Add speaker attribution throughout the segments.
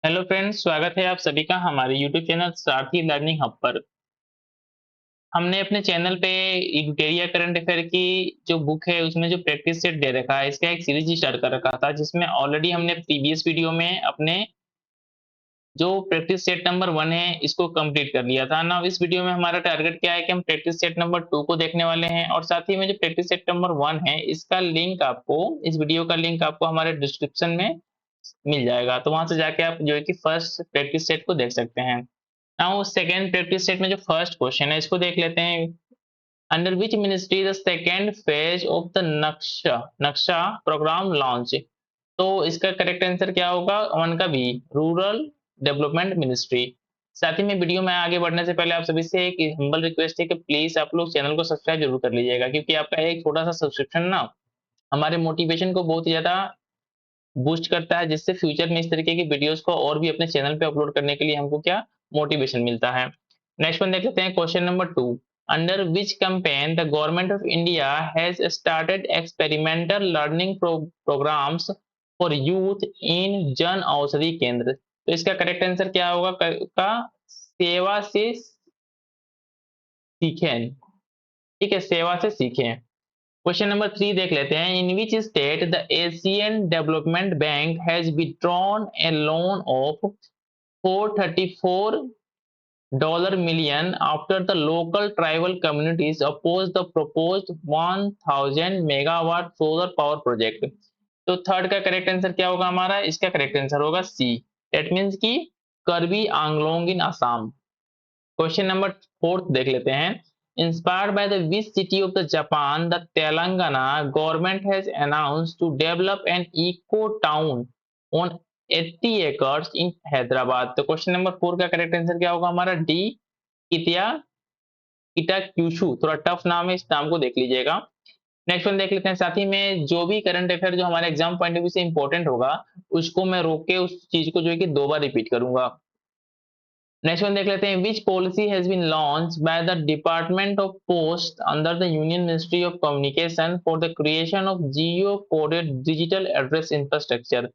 Speaker 1: Hello friends, स्वागत है आप सभी का हमारे यूट्यूब चैनल सारथी लर्निंग हब पर। हमने अपने चैनल पे इंटीरियर करंट अफेयर की जो बुक है उसमें जो प्रैक्टिस सेट दे रखा है, इसका एक सीरीज स्टार्ट कर रखा था जिसमें ऑलरेडी हमने प्रीवियस वीडियो में अपने जो प्रैक्टिस सेट नंबर 1 है इसको कंप्लीट कर लिया था ना। इस वीडियो में हमारा टारगेट क्या है कि हम प्रैक्टिस सेट नंबर 2 को देखने वाले हैं और साथ ही में जो प्रैक्टिस सेट नंबर 1 है इसका लिंक आपको, इस वीडियो का लिंक आपको हमारे डिस्क्रिप्शन में मिल जाएगा, तो वहां से जाके आप जो है कि फर्स्ट प्रैक्टिस सेट को देख सकते हैं। नाउ सेकंड प्रैक्टिस सेट में जो फर्स्ट क्वेश्चन है इसको देख लेते हैं। Under which ministry the second phase of the नक्शा नक्शा प्रोग्राम लॉन्च। तो इसका करेक्ट आंसर क्या होगा? वन का बी, रूरल डेवलपमेंट मिनिस्ट्री। साथ ही में वीडियो में आगे बढ़ने से पहले आप सभी से एक हम्बल रिक्वेस्ट है कि प्लीज आप लोग चैनल को सब्सक्राइब जरूर कर लीजिएगा, क्योंकि आपका एक छोटा सा सब्सक्रिप्शन ना हमारे मोटिवेशन को बहुत ही ज्यादा बूस्ट करता है, जिससे फ्यूचर में इस तरीके की वीडियोस को और भी अपने चैनल पे अपलोड करने के लिए हमको क्या मोटिवेशन मिलता है। नेक्स्ट वन देख लेते हैं, question number 2। Under which campaign the government of India has started experimental learning programs for youth in Jan Aushadhi केंद्र। तो इसका करेक्ट आंसर क्या होगा? का सेवा से सीखें। ठीक है, सेवा से सीखें। क्वेश्चन नंबर 3 देख लेते हैं। In which state the Asian Development Bank has withdrawn a loan of 434 dollar million after the local tribal communities oppose the proposed 1000 megawatt solar power project. तो थर्ड का करेक्ट आंसर क्या होगा हमारा? इसका correct answer होगा सी, that means की करबी आंगलोंग इन Assam. Question number 4 देख लेते हैं। Inspired by the which city of the Japan, the Telangana government has announced to develop an eco town on 80 acres in Hyderabad। तो क्वेश्चन नंबर 4 का करेक्ट आंसर क्या होगा हमारा? डी, कितिया किटाक्यूशु। थोड़ा टफ नाम है, इस नाम को देख लीजिएगा। नेक्स्ट वन देख लेते हैं। साथ ही में जो भी करंट अफेयर जो हमारे एग्जाम पॉइंट ऑफ व्यू से इंपॉर्टेंट होगा उसको मैं रोक के उस चीज को जो है कि 2 बार रिपीट करूंगा। नेक्स्ट वन देख लेते हैं। Which policy has been launch by the department of post under the union ministry of communication for the creation of geo coded digital address infrastructure.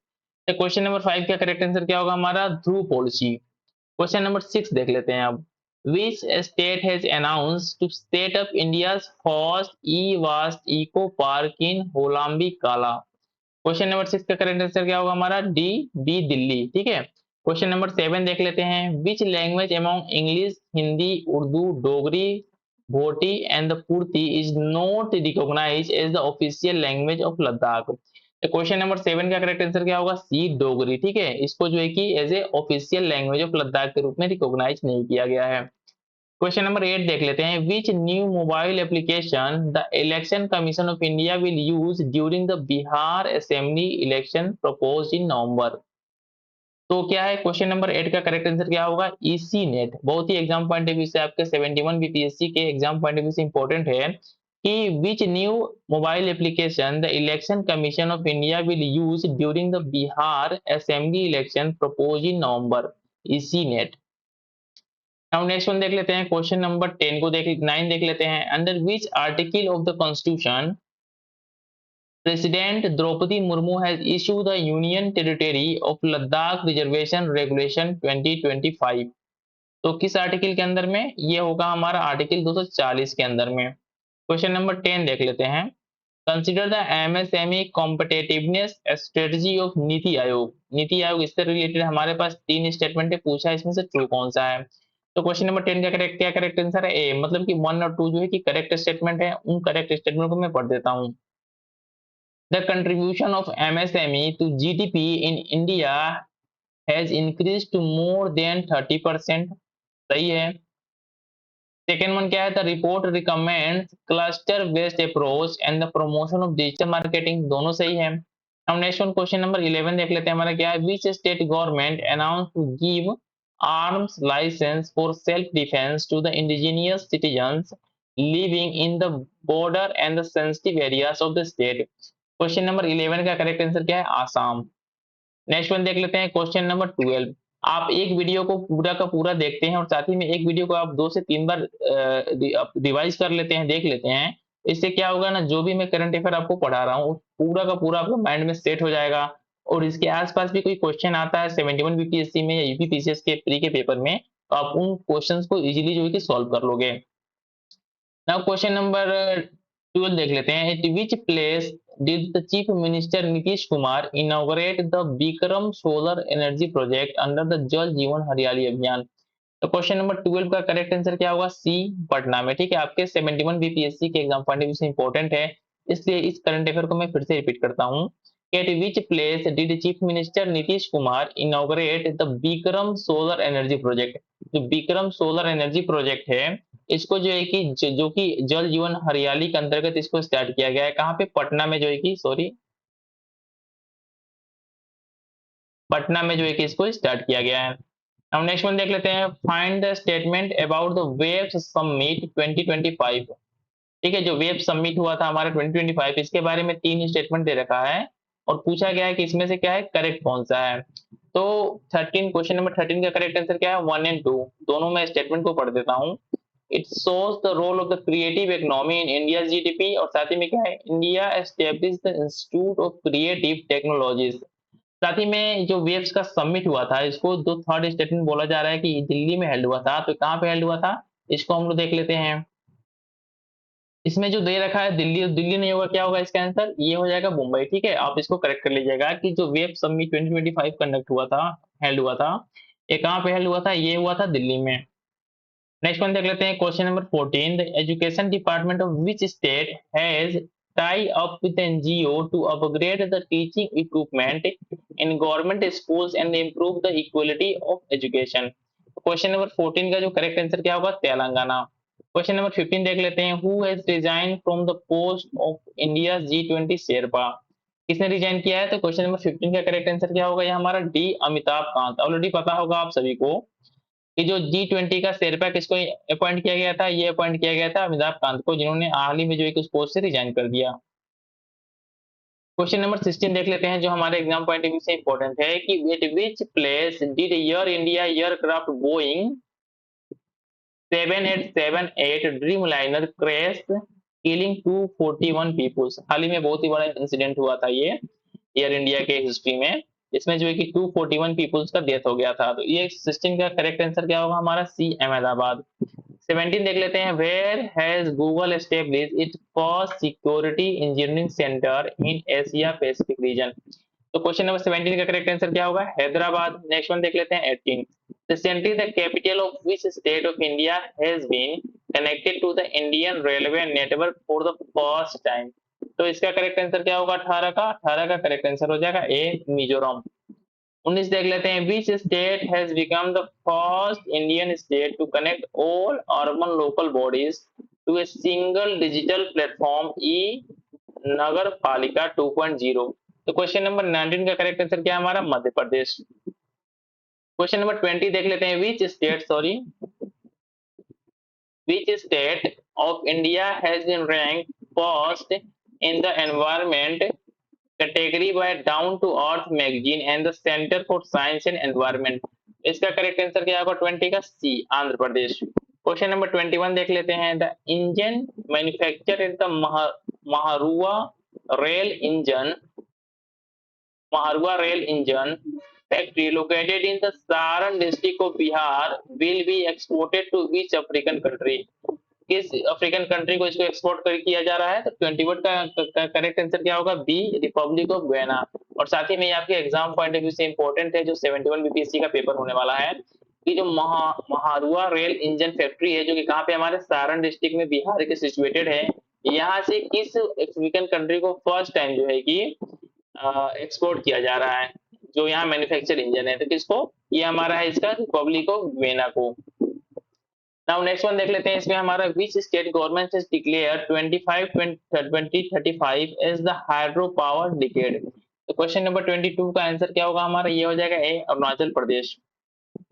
Speaker 1: Question number 5 का करेक्ट आंसर क्या होगा हमारा? ध्रुव policy. Question number 6 देख लेते हैं अब। Which state has announced to set up India first e waste eco park in Holambi Kalan. Question number 6 का correct answer क्या होगा हमारा? D, B Delhi. ठीक है। क्वेश्चन नंबर 7 देख लेते हैं। Which language among English, Hindi, Urdu, Dogri, Bhoti and the Purgi is not recognised as the official language of Ladakh. तो क्वेश्चन नंबर 7 का करेक्ट आंसर क्या होगा? सी, डोगरी। ठीक है, इसको जो है कि as a official language of Ladakh के रूप में रिकॉग्नाइज नहीं किया गया है। क्वेश्चन नंबर 8 देख लेते हैं। Which new mobile application the Election Commission of India will use during the Bihar assembly election proposed in November. तो क्या है क्वेश्चन नंबर 8 का करेक्ट आंसर क्या होगा? EC net. बहुत ही एग्जाम पॉइंट ऑफ व्यू से आपके 71 बीपीएससी के एग्जाम पॉइंट ऑफ व्यू से इंपॉर्टेंट है कि विच new mobile application the Election Commission of India will use during the Bihar assembly election proposed in November. EC net. Now next one देख लेते हैं। Question number 10 को देख 9 देख लेते हैं। Under which article of the constitution president Droupadi Murmu has issue the union territory of Ladakh reservation regulation 2025। तो किस आर्टिकल के अंदर में? ये होगा हमारा आर्टिकल 240 के अंदर में। क्वेश्चन नंबर 10 देख लेते हैं। Consider the MSME competitiveness strategy of NITI Aayog. NITI Aayog इससे रिलेटेड हमारे पास 3 स्टेटमेंट है, पूछा है इसमें से ट्रू कौन सा है। तो क्वेश्चन नंबर 10 का करेक्ट क्या करेक्ट आंसर है? ए, मतलब कि 1 और 2 जो है कि करेक्ट स्टेटमेंट है। उन करेक्ट स्टेटमेंट को मैं पढ़ देता हूँ। The contribution of MSME to GDP in India has increased to more than 30%। सही है। सेकेंड वन क्या है? The report recommends cluster based approach and the promotion of digital marketing. दोनों सही है। अब नेक्स्ट वन क्वेश्चन नंबर 11 देख लेते हैं। हमारा क्या है? Which state government announce to give arms license for self defence to the indigenous citizens living in the border and the sensitive areas of the state. Question number 11 का correct answer क्या है? Assam. Next one देख लेते हैं। Question number 12। आप एक video को पूरा का पूरा देखते हैं और साथ ही में एक वीडियो को आप 2 से 3 बार रिवाइज कर लेते हैं, देख लेते हैं। इससे क्या होगा ना, जो भी मैं करंट अफेयर आपको पढ़ा रहा हूँ पूरा का पूरा आपके माइंड में सेट हो जाएगा और इसके आसपास भी कोई क्वेश्चन आता है 71 बीपीएससी में या यूपीपीसीएस के प्री के पेपर में, तो आप उन क्वेश्चंस को इजीली जो है कि सॉल्व कर लोगे। नाउ क्वेश्चन नंबर 12 देख लेते हैं। Eight which place did the chief minister Nitish Kumar inaugurate the Vikram solar energy project under the जल जीवन हरियाली अभियान? तो क्वेश्चन नंबर 12 का करेक्ट आंसर क्या होगा? सी, पटना में। ठीक है, आपके 71 बीपीएससी के एग्जाम पॉइंट ऑफ व्यू से इंपॉर्टेंट है, इसलिए इस करंट अफेयर को मैं फिर से रिपीट करता हूँ। Eight which place did chief minister Nitish Kumar inaugurate the Vikram solar energy project? जो विक्रम सोलर एनर्जी प्रोजेक्ट है, इसको जो है कि जो कि जल जीवन हरियाली के अंतर्गत इसको स्टार्ट किया गया है। कहाँ पे? पटना में जो है कि सॉरी, पटना में जो है कि इसको स्टार्ट किया गया है। अब नेक्स्ट वन देख लेते हैं। Find the statement about the waves summit 2025। ठीक है, जो वेब समिट हुआ था हमारा 2025, इसके बारे में 3 स्टेटमेंट दे रखा है और पूछा गया है कि इसमें से क्या है करेक्ट कौन सा है। तो 13, क्वेश्चन नंबर 13 का करेक्ट आंसर क्या है? 1 एंड 2 दोनों में स्टेटमेंट को पढ़ देता हूँ। It shows the role of the creative economy in India GDP, और साथ ही में क्या है? India establish the institute of creative technologies. साथ ही में जो वेव्स का समिट हुआ था, इसको जो थर्ड स्टेटमेंट बोला जा रहा है कि दिल्ली में हेल्ड हुआ था, तो कहाँ पे हेल्ड हुआ था इसको हम लोग देख लेते हैं। इसमें जो दे रखा है दिल्ली, दिल्ली नहीं होगा, क्या होगा इसका आंसर? ये हो जाएगा मुंबई। ठीक है, आप इसको करेक्ट कर लीजिएगा कि जो वेब समिट 2025 कंडक्ट हुआ था, हेल्ड हुआ था, ये कहाँ पे हेल्ड हुआ था? ये हुआ था दिल्ली में। नेक्स्ट वन देख लेते हैं। Question number 14, the education department of which state has tie up with NGO to upgrade the teaching equipment in government schools and improve the equality of education? Question number 14 का जो correct answer क्या होगा? Telangana. Question number 15 देख लेते हैं। Who has resign from the post of India G20 Sherpa? किसने resign किया है? तो क्वेश्चन नंबर 15 का करेक्ट आंसर क्या होगा? ये हमारा डी, अमिताभ कांत। ऑलरेडी पता होगा आप सभी को कि जो G20 का शेरपा किसको अपॉइंट किया गया था? ये अपॉइंट किया गया था अमिताभ कांत को, जिन्होंने हाल ही में जो है कि उस पोस्ट से रिजाइन कर दिया। क्वेश्चन नंबर 16 देख लेते हैं, जो हमारे एग्जाम पॉइंट ऑफ व्यू से इंपॉर्टेंट है कि at which place did Air India aircraft Boeing 7878 Dreamliner crash killing 241 peoples? हाल ही में बहुत ही बड़ा इंसिडेंट हुआ था ये एयर इंडिया के हिस्ट्री में, इसमें जो है कि 241 पीपल्स का डेथ हो गया था। तो ये 16 का करेक्ट आंसर क्या होगा? हमारा सी, अहमदाबाद। 17 देख लेते हैं। Where has Google establish its first security engineering center in Asia Pacific region? तो क्वेश्चन नंबर 17 का करेक्ट आंसर क्या होगा? हैदराबाद। नेक्स्ट वन देख लेते हैं 18। Recently the capital of which state of India has been connected to the Indian railway network for the first time? तो इसका correct answer क्या होगा? 18 का? 18 का करेक्ट आंसर हो जाएगा ए, मिजोरम। 19 देख लेते हैं। Which state has become the first Indian state to connect all urban local bodies to a single digital platform e Nagar Palika 2.0? तो क्वेश्चन नंबर 19 का करेक्ट आंसर क्या है हमारा? मध्य प्रदेश। क्वेश्चन नंबर 20 देख लेते हैं। Which state of India has been ranked first in the environment category by Down To Earth magazine and the Centre for Science and Environment? इसका correct answer क्या होगा? 20 का C, Andhra Pradesh. Question number 21 देख लेते हैं। The engine manufacture in the Marhowrah rail engine Maharwa rail engine factory located in the Saran district of Bihar will be exported to which African country? किस African country को इसको export कर किया जा रहा है? तो 21 का करेक्ट आंसर क्या होगा? B, republic of Guyana. और साथ ही में आपके एग्जाम पॉइंट ऑफ व्यू से इंपॉर्टेंट है, जो 71 बीपीएससी का पेपर होने वाला है, कि जो महारुआ रेल इंजन फैक्ट्री है, जो कि कहाँ पे हमारे सारण डिस्ट्रिक्ट में बिहार के सिचुएटेड है, यहाँ से किस अफ्रीकन कंट्री को फर्स्ट टाइम जो है कि एक्सपोर्ट किया जा रहा है, जो यहाँ मैन्युफैक्चर इंजन है, तो किसको? ये हमारा है इसका रिपब्लिक ऑफ गयाना को। नाउ नेक्स्ट वन देख लेते हैं। इसमें हमारा which state government has declare 2035 as the hydro power decade? तो क्वेश्चन नंबर 22 का आंसर क्या होगा हमारा? ये हो जाएगा A, Arunachal Pradesh.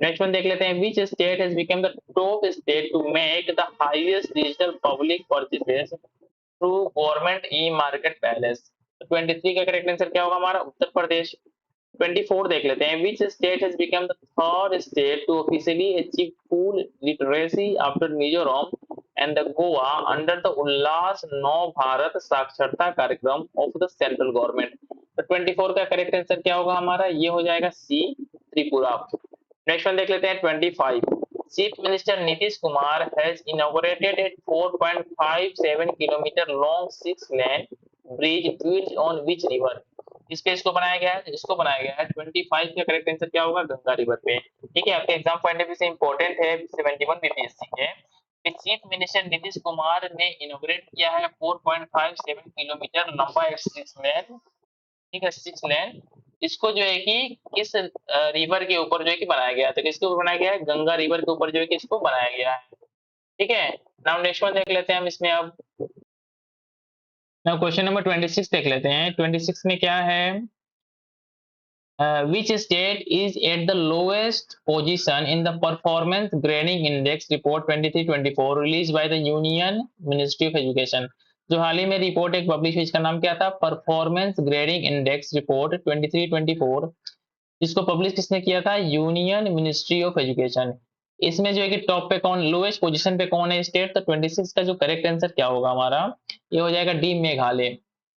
Speaker 1: Next one देख लेते हैं। Which state has become the top state to make the highest digital public purchases through government e market place? 23 का करेक्ट आंसर क्या होगा हमारा? उत्तर प्रदेश। 24 देख लेते हैं। Which state has become the third state to officially achieve full literacy after Mizoram and the Goa under the उल्लास नव भारत साक्षरता कार्यक्रम of the central government? तो 24 का करेक्ट आंसर क्या होगा हमारा, ये हो जाएगा सी, त्रिपुरा। नेक्स्ट वन देख लेते हैं 25। Chief minister Nitish Kumar has inaugurated A 4.57 kilometre long 6 lane bridge built on which river. इस पे इसको बनाया गया है, इसको बनाया गया है 25 का करेक्ट आंसर क्या होगा, गंगा रिवर पे। ठीक है, आपके एग्जाम पॉइंट ऑफ व्यू से इंपॉर्टेंट है 71 बीपीएससी के। चीफ मिनिस्टर नीतीश कुमार ने इनॉग्रेट किया है 4.57 किलोमीटर लंबा एक 6 लेन, ठीक है 6 लेन, इसको जो है कि किस रिवर के ऊपर जो है कि बनाया गया है, तो किसके ऊपर बनाया गया है, गंगा रिवर के ऊपर जो है कि इसको बनाया गया है। ठीक है, नाउ नेक्स्ट वन देख लेते हैं हम इसमें। अब नाउ क्वेश्चन नंबर 26 देख लेते हैं। 26 में क्या है, which state is at the lowest position in the performance grading index report 23-24 released by the Union Ministry of Education। जो हाल ही में रिपोर्ट एक पब्लिश हुई, इसका नाम क्या था, परफॉर्मेंस ग्रेडिंग इंडेक्स रिपोर्ट 23-24। इसको पब्लिश किसने किया था, यूनियन मिनिस्ट्री ऑफ एजुकेशन। इसमें जो है कि टॉप पे कौन, लोएस्ट पोजीशन पे कौन है स्टेट, तो 26 का जो करेक्ट आंसर क्या होगा हमारा, ये हो जाएगा डी, मेघालय।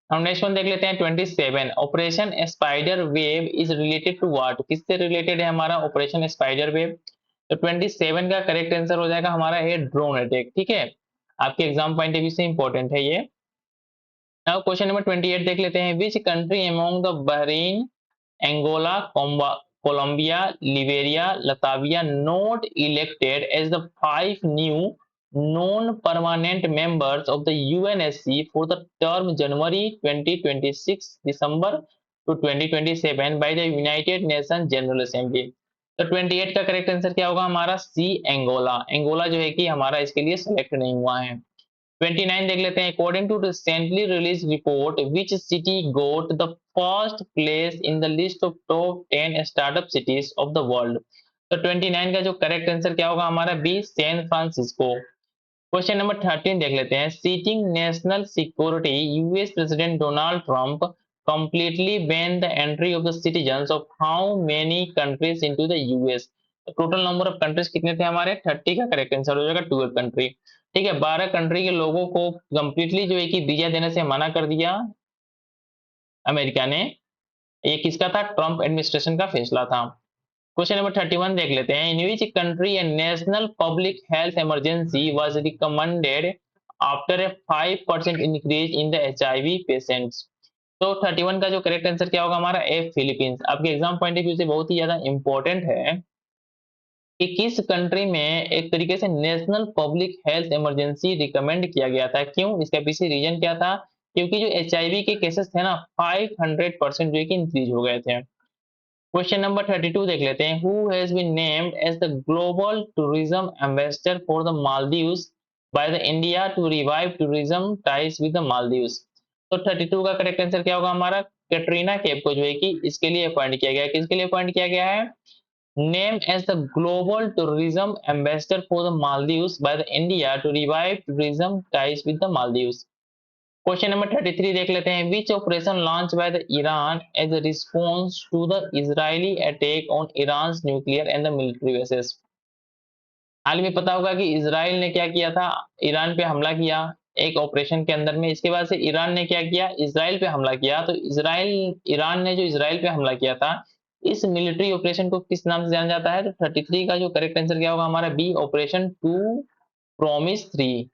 Speaker 1: हम नेक्स्ट वन देख लेते हैं 27। Operation spider wave is related to what, किससे रिलेटेड है हमारा ऑपरेशन स्पाइडर वेव, तो 27 का करेक्ट आंसर हो जाएगा हमारा है ड्रोन अटैक। ठीक है, आपके एग्जाम पॉइंट ऑफ व्यू से इंपॉर्टेंट है ये। नाउ क्वेश्चन नंबर 28 देख लेते हैं। Which country among the Bahrain, Angola, Colombia, Liberia, Latvia not elected as the 5 new non-permanent members of the UNSC for the term January 2026 December to 2027 by the United Nations General Assembly। तो 28 का correct answer क्या होगा हमारा, सी, Angola. Angola जो है कि हमारा इसके लिए सिलेक्ट नहीं हुआ है। 29 देख लेते हैं। According to recently release report which city got the first place in the list of top 10 startup cities of the world, तो 29 का जो करेक्ट आंसर क्या होगा हमारा, B, San Francisco. Question number 13 देख लेते हैं। Citing national security US president Donald Trump completely ban the entry of the citizens of how many countries into the US। Total number of countries कितने थे हमारे, 30 का करेक्ट आंसर हो जाएगा 12 country. ठीक है, 12 कंट्री के लोगों को कंप्लीटली जो है कि वीजा देने से मना कर दिया अमेरिका ने। ये किसका था, ट्रंप एडमिनिस्ट्रेशन का फैसला था। क्वेश्चन नंबर 31 देख लेते हैं। In which country a national public health emergency was recommended after a 5% increase in the HIV patients, तो 31 का जो करेक्ट आंसर क्या होगा हमारा, ए, फिलीपींस। आपके एग्जाम पॉइंट ऑफ व्यू से बहुत ही ज्यादा इंपॉर्टेंट है कि किस कंट्री में एक तरीके से national public health emergency recommend किया गया था, क्यों, इसका पीछे रीजन क्या था, क्योंकि जो एचआईवी के केसेस थे ना 500% जो है कि इंक्रीज हो गए थे। क्वेश्चन नंबर 32 देख लेते हैं। Who has been named as the global tourism ambassador for the Maldives by the India to revive tourism ties with the Maldives, तो 32 का करेक्ट आंसर क्या होगा हमारा, कैटरीना कैफ को जो है कि इसके लिए अपॉइंट किया गया है। किसके लिए अपॉइंट किया गया है, name as the global tourism ambassador for the Maldives by the India to revive tourism ties with the Maldives. Question number 33 देख लेते हैं। Which operation launch by the Iran as a response to the Israeli attack on Iran nuclear and the military bases. हाल में पता होगा कि Israel ने क्या किया था, ईरान पे हमला किया एक ऑपरेशन के अंदर में। इसके बाद से ईरान ने क्या किया, इजराइल पे हमला किया। तो ईरान ने जो इजराइल पे हमला किया था, इस मिलिट्री ऑपरेशन को किस नाम से जाना जाता है, तो 33 का जो करेक्ट आंसर क्या होगा हमारा, B, operation to promise 3।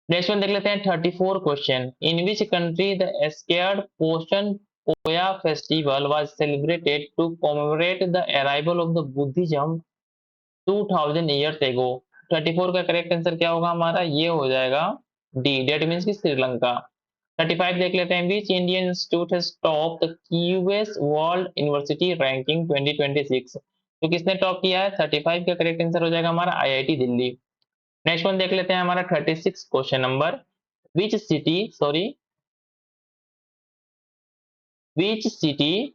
Speaker 1: Next one देख लेते हैं 34 question. In which country the sacred Poson Poya festival was celebrated to commemorate the arrival of the Buddhism 2000 years ago, 34 का करेक्ट आंसर क्या होगा हमारा, ये हो जाएगा डी, डेट मीन्स की श्रीलंका। 35 देख लेते हैं। Which Indian institute has top the QS world university ranking 2026, तो किसने टॉप किया है, 35 का करेक्ट आंसर हो जाएगा हमारा आईआईटी दिल्ली। नेक्स्ट वन देख लेते हैं हमारा 36 question number. Which city which city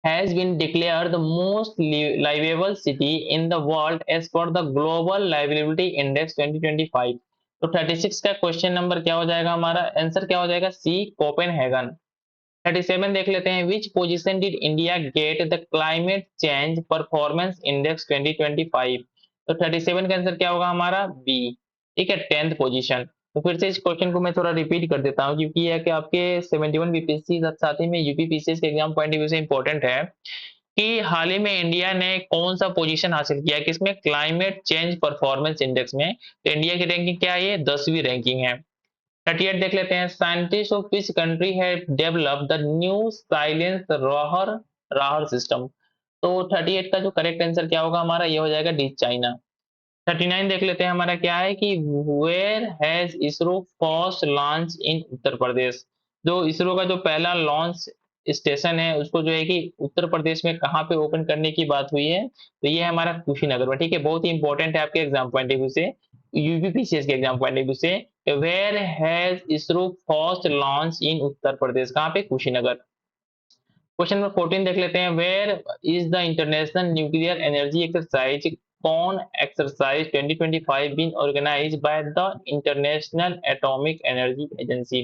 Speaker 1: has been declared the most livable city in the world as per the Global Livability Index 2025, तो 36 का क्वेश्चन नंबर क्या हो जाएगा हमारा, आंसर क्या हो जाएगा, सी, कोपेनहेगन। 37 देख लेते हैं। Which position did India get the climate change performance index 2025, तो 37 का आंसर क्या होगा हमारा, बी, ठीक है, 10th पोजीशन। तो फिर से इस क्वेश्चन को मैं थोड़ा रिपीट कर देता हूँ, क्योंकि यह कि आपके 71 बीपीएससी साथ ही में यूपी पीसीएस के एग्जाम पॉइंट ऑफ व्यू से इंपॉर्टेंट है कि हाल ही में इंडिया ने कौन सा पोजीशन हासिल किया है किसमें, क्लाइमेट चेंज परफॉर्मेंस इंडेक्स में। तो इंडिया की रैंकिंग क्या है, ये 10वीं रैंकिंग है। 38 देख लेते हैं, साइंटिस्ट ऑफ विच कंट्री है डेवलप द न्यू साइलेंस राहर राहर सिस्टम। तो 38 का जो करेक्ट आंसर क्या होगा हमारा, ये हो जाएगा डी, चाइना। 39 देख लेते हैं, हमारा क्या है कि where has ISRO first launch in Uttar Pradesh. जो इसरो का जो पहला लॉन्च स्टेशन है उसको जो है कि उत्तर प्रदेश में कहाँ पे ओपन करने की बात हुई है, तो ये हमारा कुशीनगर में। ठीक है, बहुत ही इंपॉर्टेंट है आपके एग्जाम पॉइंट ऑफ व्यू से, यूपीपीसीएस के एग्जाम पॉइंट ऑफ व्यू से। Where has ISRO first launch in Uttar Pradesh, कहाँ पे, कुशीनगर। क्वेश्चन नंबर 14 देख लेते हैं, where is the international nuclear energy exercise कौन exercise 2025 been organised by the International Atomic Energy Agency.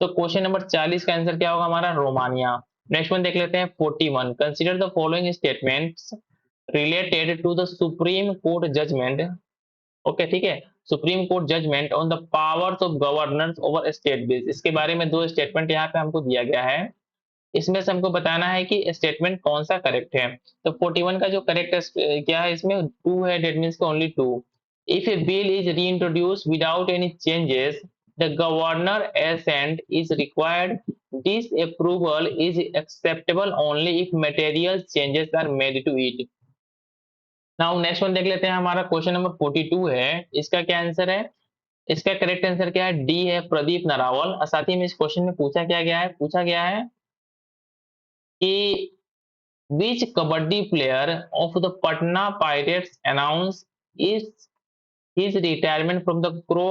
Speaker 1: तो क्वेश्चन नंबर 40 का आंसर क्या होगा हमारा, रोमानिया। नेक्स्ट वन देख लेते हैं 41, consider the following statements related to the supreme court judgment. Okay ठीक है, supreme court judgment on the powers of governors over state bills, इसके बारे में दो स्टेटमेंट यहाँ पे हमको दिया गया है। इसमें से हमको बताना है कि स्टेटमेंट कौन सा करेक्ट है। तो 41 का जो करेक्ट क्या है, इसमें टू है, that means only two. If a bill is reintroduce without any changes the governor assent is required, this approval is acceptable only if material changes are made to it. Now next one देख लेते हैं, हमारा question number 42 है, इसका क्या answer है, इसका correct answer क्या है, डी है, प्रदीप नारावल। और साथ ही में इस क्वेश्चन में पूछा गया है कि which kabaddi player of the Patna Pirates announced is his retirement from the Pro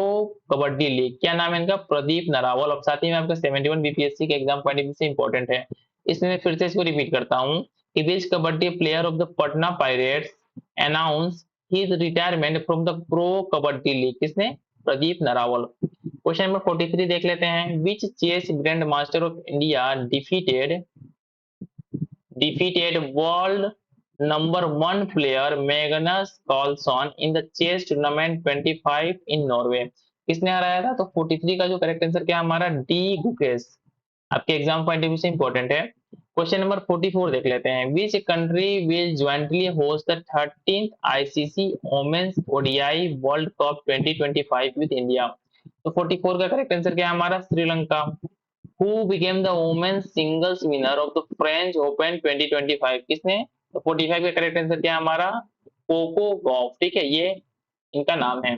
Speaker 1: kabaddi league. क्या नाम है इनका, प्रदीप नारावल। और साथ ही में आपका 71 बीपीएससी के एग्जाम पॉइंट ऑफ व्यू से इंपॉर्टेंट है। इसमें फिर से इसको रिपीट करता हूँ कि which kabaddi player of the Patna pirates announce his retirement from the pro kabaddi league, किसने, प्रदीप नारावल। क्वेश्चन नंबर 43 देख लेते हैं, which chess grand master of India defeated world number one player Magnus Carlsen in the chess tournament 25 in Norway। किसने हराया था, तो 43 का जो करेक्ट आंसर क्या हमारा, डी गुकेश। आपके एग्जाम पॉइंट ऑफ व्यू से इंपॉर्टेंट है। क्वेश्चन नंबर 44 देख लेते हैं, which country will jointly host the 13th ICC women's ODI world cup 2025 with India. तो 44 का करेक्ट आंसर क्या है हमारा, Sri Lanka. Who became the women's singles winner of the French Open 2025, किसने, तो 45 का करेक्ट आंसर क्या है हमारा, कोको गॉफ। ठीक है, ये इनका नाम है।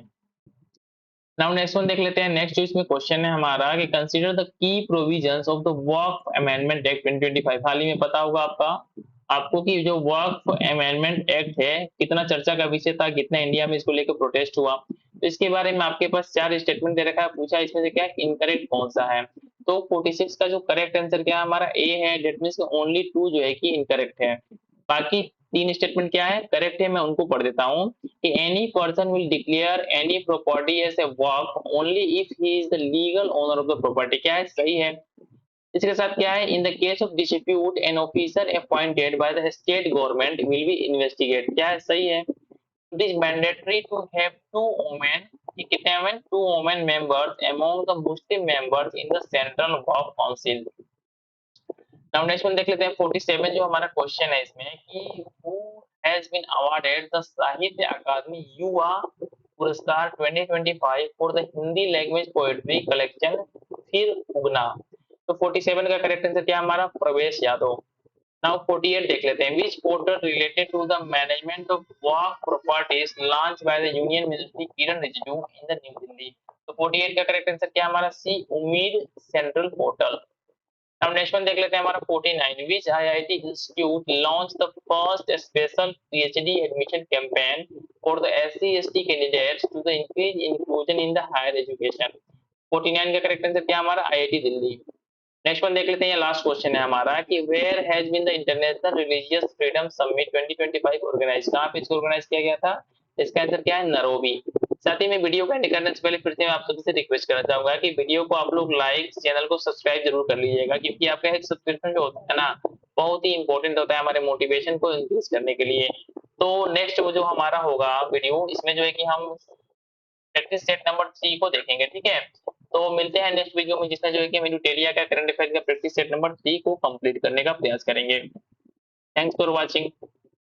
Speaker 1: नाउ नेक्स्ट वन देख लेते हैं, नेक्स्ट जो इसमें क्वेश्चन है हमारा कि consider the key provisions of the Waqf amendment act 2025। हाल ही में पता होगा आपको कि जो वक्फ अमेंडमेंट एक्ट है कितना चर्चा का विषय था, कितना इंडिया में इसको लेकर प्रोटेस्ट हुआ। तो इसके बारे में आपके पास 4 स्टेटमेंट दे रखा है, पूछा इसमें से क्या इनकरेक्ट कौन सा है। तो 46 का जो करेक्ट आंसर क्या है हमारा, ए है, डेट मीन्स ओनली 2 जो है कि इनकरेक्ट है। बाकी 3 स्टेटमेंट क्या है, करेक्ट है, मैं उनको पढ़ देता हूँ कि any person will declare any property as a वर्क only if he is the legal owner of the property, क्या है, सही है। इसके साथ क्या है, in the case of dispute an officer appointed by the state government will be investigate, क्या है, सही है। It is mandatory to have 2 women, कितने women, 2 women members among the Muslim members in the Central Waqf council. Now next one देख लेते हैं 47 जो हमारा क्वेश्चन है इसमें कि who has been awarded the Sahitya Akademi Yuva Puraskar 2025 for the Hindi language poetry collection Phir Ugna. तो 47 का करेक्ट आंसर क्या हमारा, प्रवेश यादव। नाउ 48 देख लेते हैं, which portal related to the management of work properties launched by the union ministry Kiran Rijiju in the New Delhi। तो 48 का करेक्ट आंसर क्या हमारा, सी, उम्मीद सेंट्रल पोर्टल। अब नेक्स्ट वन देख लेते हैं हमारा 49, which IIT institute launched the first special PhD admission campaign for the SC/ST candidates to the increase inclusion in the higher education। 49 का करेक्ट आंसर क्या हमारा, IIT दिल्ली। नेक्स्ट वन देख लेते हैं, ये लास्ट क्वेश्चन है हमारा कि where has been the international religious freedom summit 2025 organize, कहां पे इसको ऑर्गेनाइज किया गया था, इसका आंसर क्या है, नैरोबी। साथ ही में वीडियो को एंड करने से पहले फिर से मैं आप सभी से रिक्वेस्ट करना चाहूंगा कि वीडियो को आप लोग लाइक, चैनल को सब्सक्राइब जरूर कर लीजिएगा, क्योंकि आपका एक सब्सक्रिप्शन जो होता है ना, बहुत ही इंपॉर्टेंट होता है हमारे मोटिवेशन को इंक्रीज करने के लिए। तो नेक्स्ट वो जो हमारा होगा वीडियो, इसमें जो है कि हम प्रैक्टिस सेट नंबर 3 को देखेंगे, ठीक है। तो मिलते हैं नेक्स्ट वीडियो में, जिसमें जो है कि हम टेलिया का करंट अफेयर का प्रैक्टिस सेट नंबर 3 को कंप्लीट करने का प्रयास करेंगे। Thanks for watching.